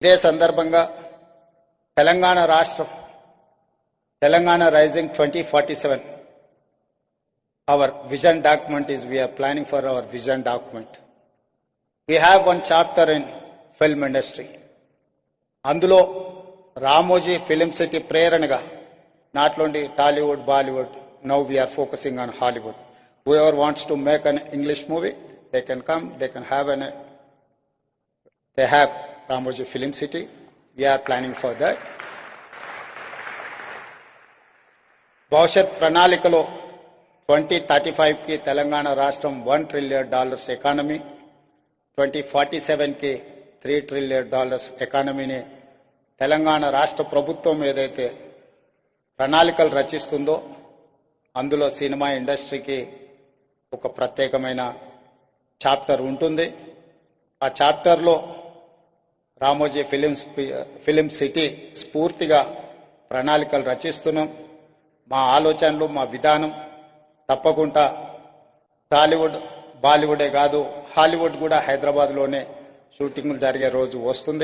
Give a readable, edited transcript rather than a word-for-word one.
ఇదే సందర్భంగా తెలంగాణ రాష్ట్రం Telangana rising 2047 our vision document is we are planning for our vision document. We have one chapter in film industry. అందులో Ramoji film city ప్రేరణగా not only Tollywood, Bollywood, now we are focusing on Hollywood. Whoever wants to make an English movie, they can come, they can have they have Ramoji Film City. We are planning for that. భవిష్యత్ ప్రణాళికలో 2035కి తెలంగాణ రాష్ట్రం $1 trillion economy, 2047కి $3 trillion ఎకానమీని Telangana రాష్ట్ర ప్రభుత్వం ఏదైతే ప్రణాళికలు రచిస్తుందో అందులో cinema ఇండస్ట్రీకి ఒక ప్రత్యేకమైన చాప్టర్ ఉంటుంది. ఆ చాప్టర్లో రామోజీ ఫిలిం సిటీ స్ఫూర్తిగా ప్రణాళికలు రచిస్తున్నాం. మా ఆలోచనలు, మా విధానం తప్పకుండా టాలీవుడ్, బాలీవుడే కాదు హాలీవుడ్ కూడా హైదరాబాద్లోనే షూటింగ్లు జరిగే రోజు వస్తుంది.